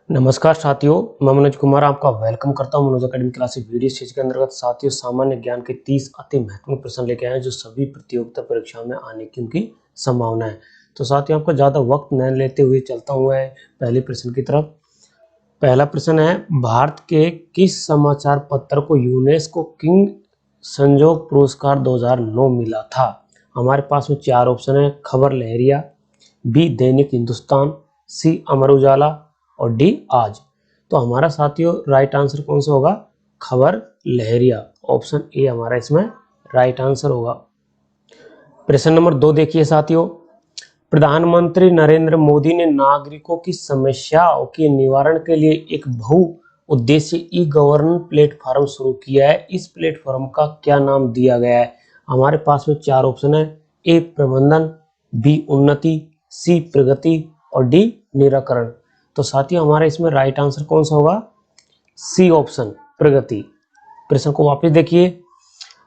नमस्कार साथियों, मैं मनोज कुमार आपका वेलकम करता हूं Manoj academy classes video series के अंतर्गत। साथियों, सामान्य ज्ञान के 30 अति महत्वपूर्ण प्रश्न लेके आए हैं जो सभी प्रतियोगिता परीक्षाओं में आने की उनकी संभावना है। तो साथियों, आपको ज़्यादा वक्त न लेते हुए चलता हूँ पहले प्रश्न की तरफ। पहला प्रश्न है, भारत के किस समाचार पत्र को यूनेस्को किंग संजोग पुरस्कार 2009 मिला था? हमारे पास में 4 ऑप्शन है। खबर लहरिया, बी दैनिक हिंदुस्तान, सी अमर उजाला और डी आज। तो हमारा साथियों राइट आंसर कौन सा होगा? खबर लहरिया, ऑप्शन ए हमारा इसमें राइट आंसर होगा। प्रश्न नंबर 2 देखिए साथियों, प्रधानमंत्री नरेंद्र मोदी ने नागरिकों की समस्याओं के निवारण के लिए एक बहु उद्देश्य ई गवर्नेंस प्लेटफॉर्म शुरू किया है। इस प्लेटफॉर्म का क्या नाम दिया गया है? हमारे पास में 4 ऑप्शन है। ए प्रबंधन, बी उन्नति, सी प्रगति और डी निराकरण। तो साथियों हमारा इसमें राइट आंसर कौन सा होगा? सी ऑप्शन प्रगति। प्रश्न को वापस देखिए,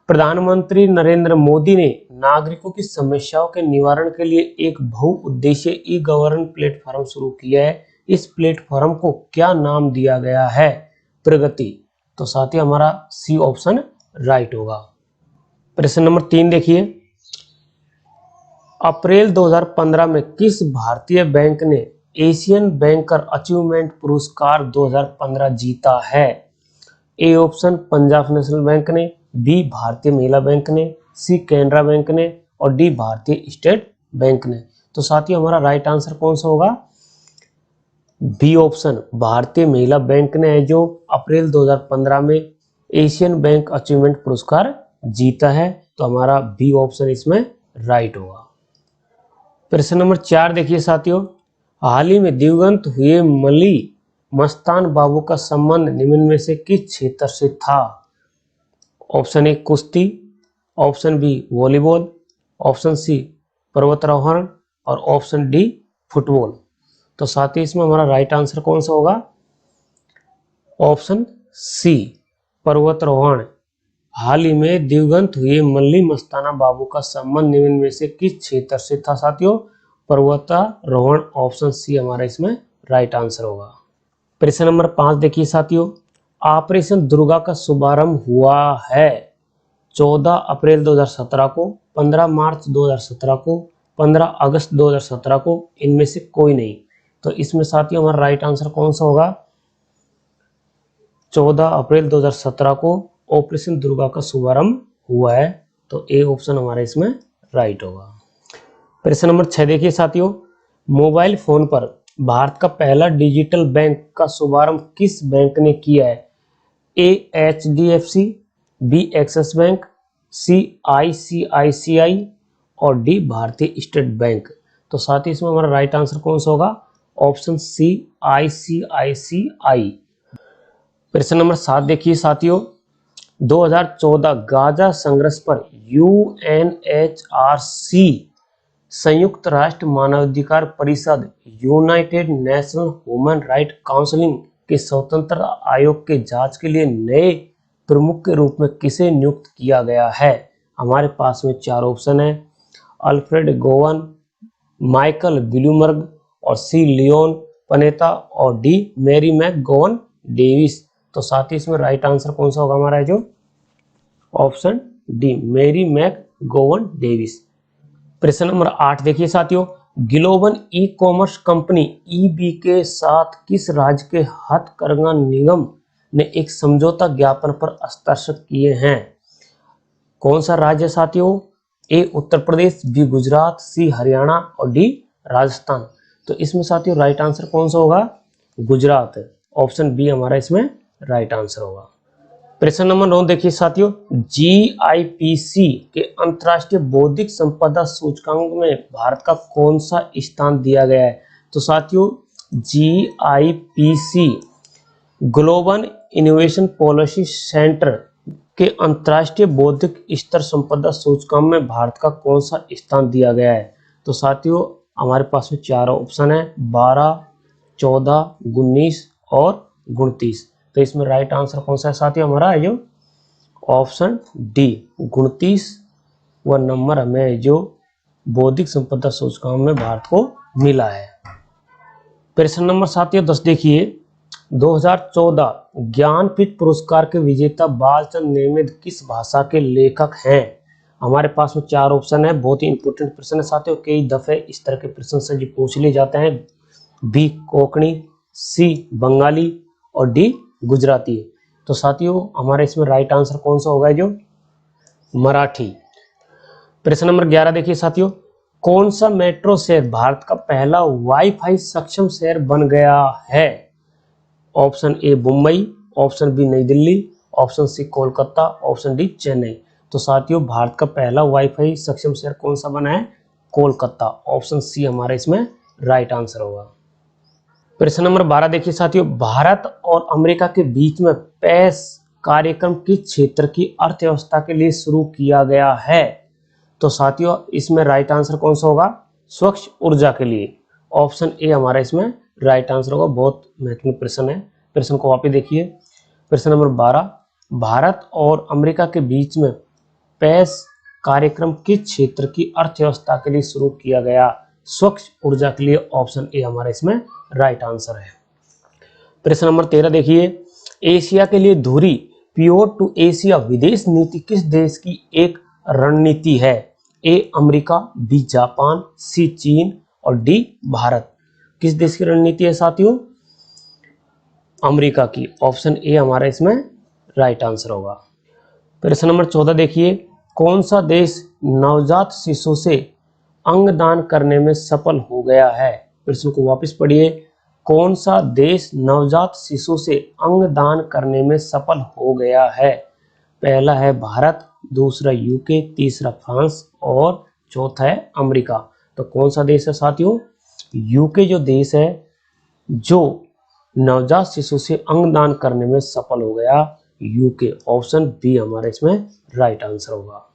प्रधानमंत्री नरेंद्र मोदी ने नागरिकों की समस्याओं के निवारण के लिए एक बहुउद्देशीय ई गवर्नेंस प्लेटफॉर्म शुरू किया है। इस प्लेटफॉर्म को क्या नाम दिया गया है? प्रगति। तो साथियों हमारा सी ऑप्शन राइट होगा। प्रश्न नंबर 3 देखिए, अप्रैल 2015 में किस भारतीय बैंक ने एशियन बैंकर अचीवमेंट पुरस्कार 2015 जीता है? A option Punjab national bank ने, बी भारतीय महिला बैंक ने, सी कैनरा बैंक ने और डी भारतीय स्टेट बैंक ने। तो साथियों हमारा राइट आंसर कौन सा होगा? बी ऑप्शन भारतीय महिला बैंक ने है जो अप्रैल 2015 में एशियन बैंक अचीवमेंट पुरस्कार जीता है। तो हमारा बी ऑप्शन इसमें राइट होगा। प्रश्न नंबर 4 देखिए साथियों, हाल ही में दिवंगत हुए मली मस्तान बाबू का संबंध निम्न में से किस क्षेत्र से था? ऑप्शन ए कुश्ती, option B volleyball, option C पर्वतारोहण और ऑप्शन डी फुटबॉल। तो साथ ही इसमें हमारा राइट आंसर कौन सा होगा? ऑप्शन सी पर्वतारोहण। हाल ही में दिवंगत हुए मल्ली मस्ताना बाबू का संबंध निम्न में से किस क्षेत्र से था? साथियों पर्वतारोहण, ऑप्शन सी हमारा इसमें राइट आंसर होगा। प्रश्न नंबर 5 देखिए साथियों, ऑपरेशन दुर्गा का शुभारंभ हुआ है 14 अप्रैल 2017 को, 15 मार्च 2017 को, 15 अगस्त 2017 को, इनमें से कोई नहीं। तो इसमें साथियों हमारा राइट आंसर कौन सा होगा? 14 अप्रैल 2017 को ऑपरेशन दुर्गा का शुभारंभ हुआ है। तो ए ऑप्शन हमारा इसमें राइट होगा। प्रश्न नंबर 6 देखिए साथियों, मोबाइल फोन पर भारत का पहला डिजिटल बैंक का शुभारंभ किस बैंक ने किया है? ए HDFC, बी एक्सिस बैंक, सी ICICI और डी भारतीय स्टेट बैंक। तो साथ ही इसमें हमारा राइट आंसर कौन सा होगा? Option C ICICI। प्रश्न नंबर 7 देखिए साथियों, 2014 गाजा संघर्ष पर UNHRC संयुक्त राष्ट्र मानवाधिकार परिषद United national human right council के स्वतंत्र आयोग के जांच के लिए नए प्रमुख के रूप में किसे नियुक्त किया गया है? हमारे पास में 4 ऑप्शन है। अल्फ्रेड गोवन, माइकल ब्लूमबर्ग और सी लियोन पनेता और डी मैरी मैकगोवन डेविस। तो साथ ही इसमें राइट आंसर कौन सा होगा हमारा? जो option D Mary McGovern Davis. प्रश्न नंबर 8 देखिए साथियों, global e commerce company EB के साथ किस राज्य के हथकरघा निगम ने एक समझौता ज्ञापन पर हस्ताक्षर किए हैं? कौन सा राज्य साथियों? ए उत्तर प्रदेश, बी गुजरात, सी हरियाणा और डी राजस्थान। तो इसमें साथियों राइट आंसर कौन सा होगा? गुजरात। ऑप्शन बी हमारा इसमें राइट आंसर होगा। प्रश्न नंबर 9 देखिए साथियों, GIPC के अंतर्राष्ट्रीय बौद्धिक संपदा सूचकांक में भारत का कौन सा स्थान दिया गया है? तो साथियों GIPC global innovation policy centre के अंतर्राष्ट्रीय बौद्धिक स्तर संपदा सूचकांक में भारत का कौन सा स्थान दिया गया है? तो साथियों हमारे पास में 4 ऑप्शन है, 12, 14, 19 और 29। तो इसमें राइट आंसर कौन सा है साथियों? हमारा है जो ऑप्शन डी 29 वह नंबर हमें जो बौद्धिक संपदा सूचकांक में भारत को मिला है। प्रश्न नंबर साथियों 10 देखिए, 2014 ज्ञानपीठ पुरस्कार के विजेता बालचंद नेमिद किस भाषा के लेखक हैं? हमारे पास में 4 ऑप्शन है, बहुत ही इंपॉर्टेंट प्रश्न है साथियों। कई दफे इस तरह के प्रश्न से जी पूछ लिए जाते हैं। बी कोंकणी, सी बंगाली और डी गुजराती। तो साथियों हमारे इसमें राइट आंसर कौन सा होगा? जो मराठी। प्रश्न नंबर 11 देखिए साथियों, कौन सा मेट्रो शहर भारत का पहला वाईफाई सक्षम शहर बन गया है? Option A Mumbai, option B New Delhi, option C Kolkata, option D Chennai. तो साथियों भारत का पहला वाईफाई सक्षम शहर कौन सा बना है? कोलकाता। ऑप्शन सी हमारा इसमें राइट आंसर होगा। प्रश्न नंबर 12 देखिए साथियों, भारत और अमेरिका के बीच में पेस कार्यक्रम किस क्षेत्र की अर्थव्यवस्था के लिए शुरू किया गया है? तो साथियों इसमें राइट आंसर कौन सा होगा? स्वच्छ ऊर्जा के लिए। ऑप्शन ए हमारा इसमें राइट आंसर होगा। बहुत महत्वपूर्ण प्रश्न है, प्रश्न को वापस देखिए। प्रश्न नंबर 12, भारत और अमेरिका के बीच में पेस कार्यक्रम किस क्षेत्र की अर्थव्यवस्था के लिए शुरू किया गया? स्वच्छ ऊर्जा के लिए। ऑप्शन ए हमारा इसमें राइट आंसर है। प्रश्न नंबर 13 देखिए, एशिया के लिए धुरी प्योर टू एशिया विदेश नीति किस देश की एक रणनीति है? ए अमेरिका, बी जापान, सी चीन और डी भारत। किस देश की रणनीति है साथियों? अमेरिका की। ऑप्शन ए हमारा इसमें राइट आंसर होगा। प्रश्न नंबर 14 देखिए, कौन सा देश नवजात शिशु से अंगदान करने में सफल हो गया है? प्रश्न को वापस पढ़िए। कौन सा देश नवजात शिशु से अंगदान करने में सफल हो गया है? पहला है भारत, दूसरा यूके, तीसरा फ्रांस और चौथा है अमेरिका। तो कौन सा देश है साथियों? यूके जो देश है जो नवजात शिशु से अंगदान करने में सफल हो गया, यूके। ऑप्शन बी हमारा इसमें राइट आंसर होगा।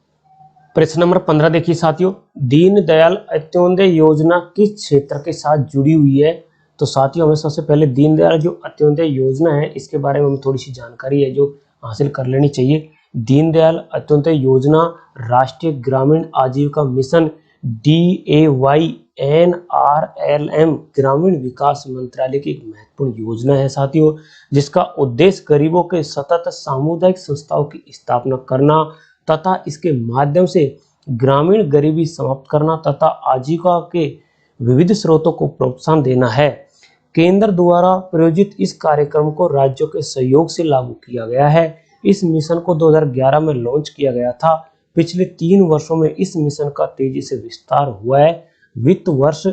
प्रश्न नंबर 15 देखिए साथियों, दीनदयाल अंत्योदय योजना किस क्षेत्र के साथ जुड़ी हुई है? तो साथियों हमें सबसे पहले दीनदयाल जो अंत्योदय योजना है इसके बारे में हमें थोड़ी सी जानकारी है जो हासिल कर लेनी चाहिए। दीनदयाल अंत्योदय योजना राष्ट्रीय ग्रामीण आजीविका मिशन DAYNRLM ग्रामीण विकास मंत्रालय की एक महत्वपूर्ण योजना है साथियों, जिसका उद्देश्य गरीबों के सतत सामुदायिक संस्थाओं की स्थापना करना तथा इसके माध्यम से ग्रामीण गरीबी समाप्त करना तथा आजीविका के विविध स्रोतों को प्रोत्साहन देना है। केंद्र द्वारा प्रायोजित इस कार्यक्रम को राज्यों के सहयोग से लागू किया गया है। इस मिशन को 2011 में लॉन्च किया गया था। पिछले 3 वर्षों में इस मिशन का तेजी से विस्तार हुआ है। वित्त वर्ष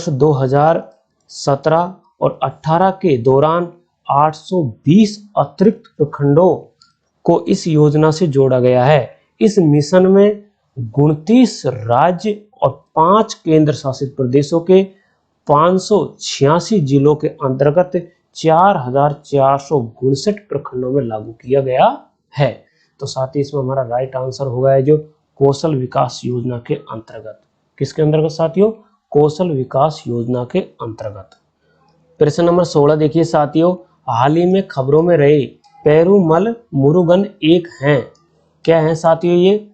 2017 और 18 के दौरान 820 अतिरिक्त प्रखंडों को इस योजना से जोड़ा गया है। इस मिशन में 29 राज्य और 5 केंद्र शासित प्रदेशों के 586 जिलों के अंतर्गत 4459 प्रखंडों में लागू किया गया है। तो साथ ही इसमें हमारा राइट आंसर होगा है जो कौशल विकास योजना के अंतर्गत। किसके अंतर्गत साथियों? कौशल विकास योजना के अंतर्गत। प्रश्न नंबर 16 देखिए साथियों, हाल ही में खबरों में रहे पेरुमल मुरुगन एक हैं। क्या है साथियों? ये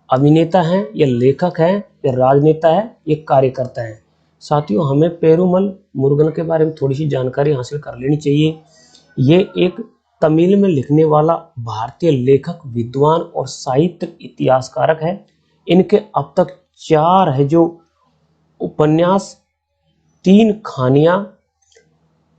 अभिनेता हैं या लेखक हैं या राजनेता है या कार्यकर्ता है? साथियों हमें पेरुमल मुरुगन के बारे में थोड़ी सी जानकारी हासिल कर लेनी चाहिए। ये एक तमिल में लिखने वाला भारतीय लेखक, विद्वान और साहित्य इतिहासकारक है। इनके अब तक 4 है जो उपन्यास, 3 कहानियां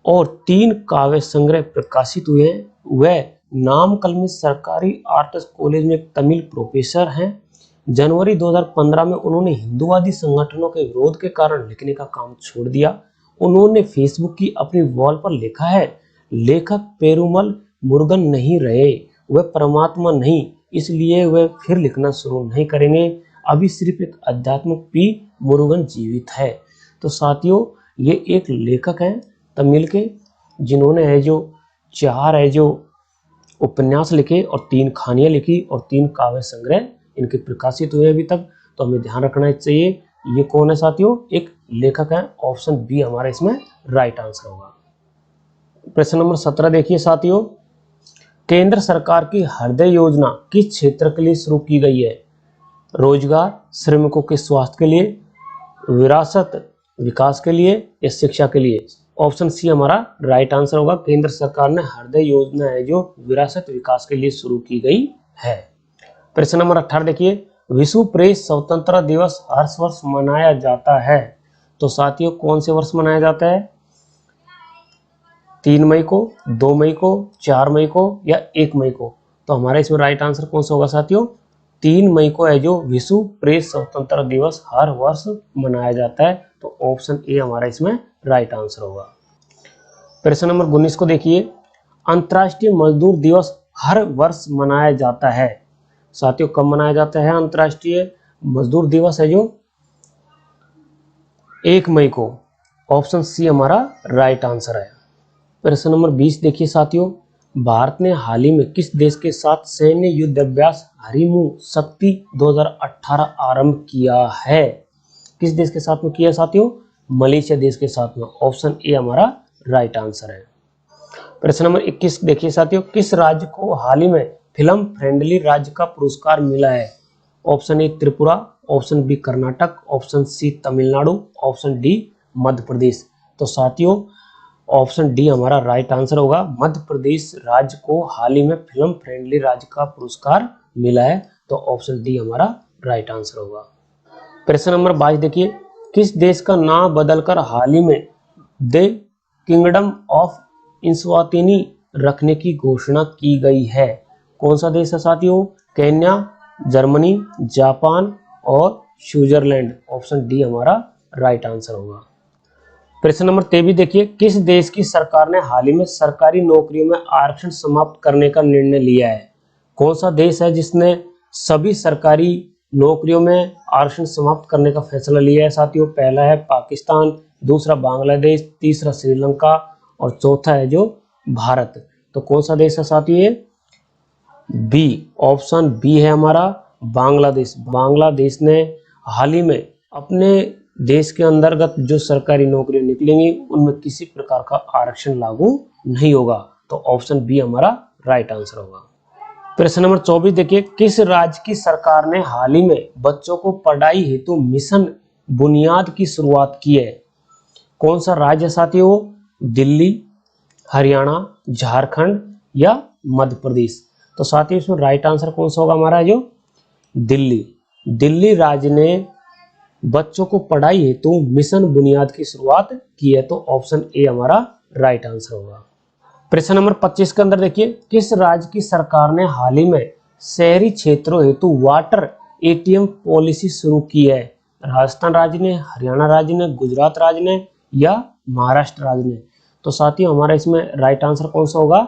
और 3 काव्य संग्रह प्रकाशित हुए हैं। वह नामकल में सरकारी आर्ट्स कॉलेज में तमिल प्रोफेसर हैं। जनवरी 2015 में उन्होंने हिंदूवादी संगठनों के विरोध के कारण लिखने का काम छोड़ दिया। उन्होंने फेसबुक की अपनी वॉल पर लिखा है, लेखक पेरुमल मुरुगन नहीं रहे, वह परमात्मा नहीं, इसलिए वह फिर लिखना शुरू नहीं करेंगे। अभी सिर्फ एक आध्यात्मिक पी मुरुगन जीवित है। तो साथियों ये एक लेखक हैं तमिल के, जिन्होंने है जो 4 है जो उपन्यास लिखे और 3 कहानियां लिखी और 3 काव्य संग्रह इनके प्रकाशित हुए अभी तक। तो हमें ध्यान रखना चाहिए ये कौन है साथियों? एक लेखक है। ऑप्शन बी हमारा इसमें राइट आंसर होगा। प्रश्न नंबर 17 देखिए साथियों, केंद्र सरकार की हृदय योजना किस क्षेत्र के लिए शुरू की गई है? रोजगार, श्रमिकों के स्वास्थ्य के लिए, विरासत विकास के लिए या शिक्षा के लिए? ऑप्शन सी हमारा राइट आंसर होगा। केंद्र सरकार ने हृदय योजना है जो विरासत विकास के लिए शुरू की गई है। प्रश्न नंबर 18 देखिए, विश्व प्रेस स्वतंत्रता दिवस हर वर्ष मनाया जाता है। तो साथियों कौन से वर्ष मनाया जाता है? 3 मई को, 2 मई को, 4 मई को या 1 मई को? तो हमारा इसमें राइट आंसर कौन सा होगा साथियों? 3 मई को है जो विश्व प्रेस स्वतंत्रता दिवस हर वर्ष मनाया जाता है। तो ऑप्शन ए हमारा इसमें राइट आंसर होगा। प्रश्न नंबर 19 को देखिए, अंतर्राष्ट्रीय मजदूर दिवस हर वर्ष मनाया जाता है। साथियों कब मनाया जाता है अंतर्राष्ट्रीय मजदूर दिवस है जो? 1 मई को। ऑप्शन सी हमारा राइट आंसर है। प्रश्न नंबर 20 देखिए साथियों, भारत ने हाल ही में किस देश के साथ सैन्य युद्ध अभ्यास हरिमू शक्ति 2018 आरंभ किया है? किस देश के साथ में किया साथियों? मलेशिया देश के साथ में। ऑप्शन ए हमारा राइट आंसर है। प्रश्न नंबर 21 देखिए साथियों, किस राज्य को हाल ही में फिल्म फ्रेंडली राज्य का पुरस्कार मिला है? Option A Tripura, option B Karnataka, option C Tamil Nadu, option D Madhya Pradesh. तो साथियों ऑप्शन डी हमारा राइट आंसर होगा। मध्य प्रदेश राज्य को हाल ही में फिल्म फ्रेंडली राज्य का पुरस्कार मिला है। तो ऑप्शन डी हमारा राइट आंसर होगा। प्रश्न नंबर 22 देखिए, किस देश का नाम बदलकर हाल ही में द किंगडम ऑफ इस्वातिनी रखने की घोषणा की गई है? कौन सा देश है साथियों? केन्या, जर्मनी, जापान और स्विट्जरलैंड। ऑप्शन डी हमारा राइट आंसर होगा। प्रश्न नंबर 23 देखिए, किस देश की सरकार ने हाल ही में सरकारी नौकरियों में आरक्षण समाप्त करने का निर्णय लिया है? कौन सा देश है जिसने सभी सरकारी नौकरियों में आरक्षण समाप्त करने का फैसला लिया है साथियों? पहला है पाकिस्तान, दूसरा बांग्लादेश, तीसरा श्रीलंका और चौथा है जो भारत। तो कौन सा देश है साथियों? ये बी, ऑप्शन बी है हमारा बांग्लादेश। बांग्लादेश ने हाल ही में अपने देश के अंतर्गत जो सरकारी नौकरियां निकलेंगी उनमें किसी प्रकार का आरक्षण लागू नहीं होगा। तो ऑप्शन बी हमारा राइट आंसर होगा। प्रश्न नंबर 24 देखिए, किस राज्य की सरकार ने हाल ही में बच्चों को पढ़ाई हेतु मिशन बुनियाद की शुरुआत की है? कौन सा राज्य साथियों? दिल्ली, हरियाणा, झारखंड या मध्य प्रदेश? तो साथियों इसमें राइट आंसर कौन सा होगा हमारा? जो दिल्ली। दिल्ली राज्य ने बच्चों को पढ़ाई हेतु मिशन बुनियाद की शुरुआत की है। तो ऑप्शन ए हमारा राइट आंसर होगा। प्रश्न नंबर 25 के अंदर देखिए, किस राज्य की सरकार ने हाल ही में शहरी क्षेत्रों हेतु वाटर एटीएम पॉलिसी शुरू की है? राजस्थान राज्य ने, हरियाणा राज्य ने, गुजरात राज्य ने या महाराष्ट्र राज्य ने? तो साथियों हमारा इसमें राइट आंसर कौन सा होगा?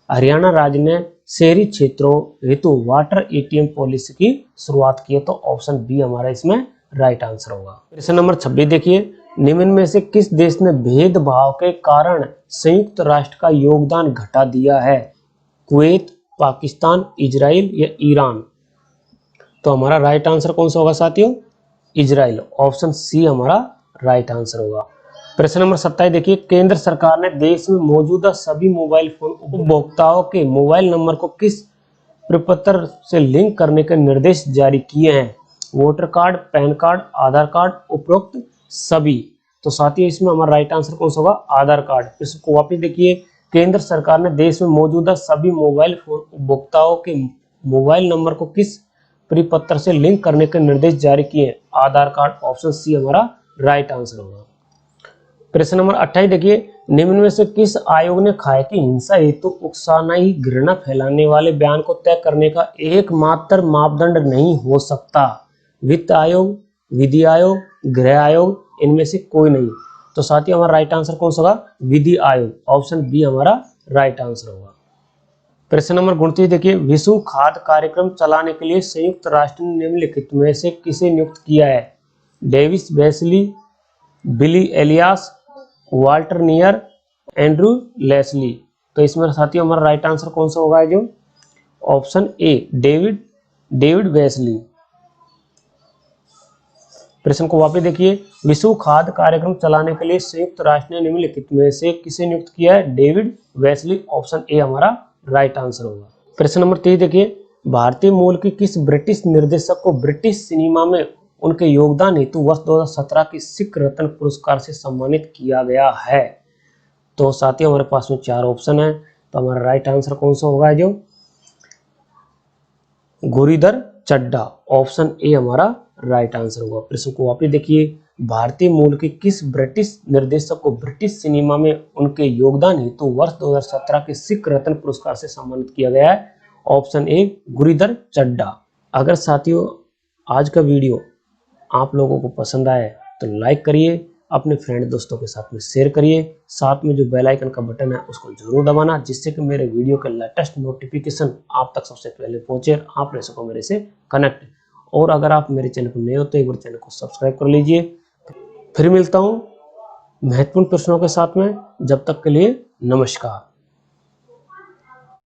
हरियाणा राज्य ने शहरी क्षेत्रों हेतु वाटर एटीएम पॉलिसी की शुरुआत की है। तो ऑप्शन बी हमारा इसमें राइट आंसर होगा। प्रश्न नंबर 26 देखिए, निम्न में से किस देश ने भेदभाव के कारण संयुक्त राष्ट्र का योगदान घटा दिया है? कुवैत, पाकिस्तान, इजराइल या ईरान? तो हमारा राइट आंसर कौन सा होगा साथियों? इजराइल। ऑप्शन सी हमारा राइट आंसर होगा। प्रश्न नंबर 27 देखिए, केंद्र सरकार ने देश में मौजूदा सभी मोबाइल फोन उपभोक्ताओं के मोबाइल नंबर को किस प्रपत्र से लिंक करने के निर्देश जारी किए हैं? वोटर कार्ड, पैन कार्ड, आधार कार्ड, उपरोक्त सभी। तो साथियों इसमें हमारा राइट आंसर कौन सा होगा? आधार कार्ड। इसको वापस देखिए, केंद्र सरकार ने देश में मौजूदा सभी मोबाइल फोन उपभोक्ताओं के मोबाइल नंबर को किस परिपत्र से लिंक करने के निर्देश जारी किए? आधार कार्ड। ऑप्शन सी हमारा राइट आंसर होगा। प्रश्न नंबर 28 देखिए, निम्न में से किस आयोग ने कहा है कि हिंसा हेतु उकसाना घृणा फैलाने वाले बयान को तय करने का एकमात्र मापदंड नहीं हो सकता? वित्त आयोग, विधि आयोग, गृह आयोग, इनमें से कोई नहीं। तो साथियों हमारा राइट आंसर कौन सा होगा? विधि आयोग। ऑप्शन बी हमारा राइट आंसर होगा। प्रश्न नंबर 29 देखिए, विश्व खाद्य कार्यक्रम चलाने के लिए संयुक्त राष्ट्र ने निम्नलिखित में से किसे नियुक्त किया है? Davis Beasley, Billy Elias, Walter Near, Andrew Leslie? तो इसमें साथियों हमारा राइट आंसर कौन सा होगा? जो ऑप्शन ए डेविड बेसली। प्रश्न को वापस देखिए, विश्व खाद्य कार्यक्रम चलाने के लिए संयुक्त राष्ट्र ने निम्नलिखित में से किसे नियुक्त किया है? David Wesley. ऑप्शन ए हमारा राइट आंसर होगा। प्रश्न नंबर 30 देखिए, भारतीय मूल के किस ब्रिटिश निर्देशक को ब्रिटिश सिनेमा में उनके योगदान हेतु वर्ष 2017 की सिख रत्न पुरस्कार से सम्मानित किया गया है? तो साथियों हमारे पास में 4 ऑप्शन है, तो हमारा राइट आंसर कौन सा होगा? जो गुरीधर चड्ढा, ऑप्शन ए हमारा राइट आंसर होगा। प्रश्न को वापस देखिए, भारतीय मूल के किस ब्रिटिश निर्देशक को ब्रिटिश सिनेमा में उनके योगदान हेतु वर्ष 2017 के सिख रत्न पुरस्कार से सम्मानित किया गया है? Option A Guridhar Chadha. अगर साथियों आज का वीडियो आप लोगों को पसंद आए तो लाइक करिए, अपने फ्रेंड दोस्तों के साथ में शेयर करिए, साथ में जो बेल आइकन का बटन है उसको जरूर दबाना, जिससे कि मेरे वीडियो के लेटेस्ट नोटिफिकेशन आप तक सबसे पहले पहुंचे, आप रह सको मेरे से कनेक्ट। और अगर आप मेरे चैनल पर नए हो तो एक बार चैनल को सब्सक्राइब कर लीजिए। फिर मिलता हूं महत्वपूर्ण प्रश्नों के साथ में, जब तक के लिए नमस्कार।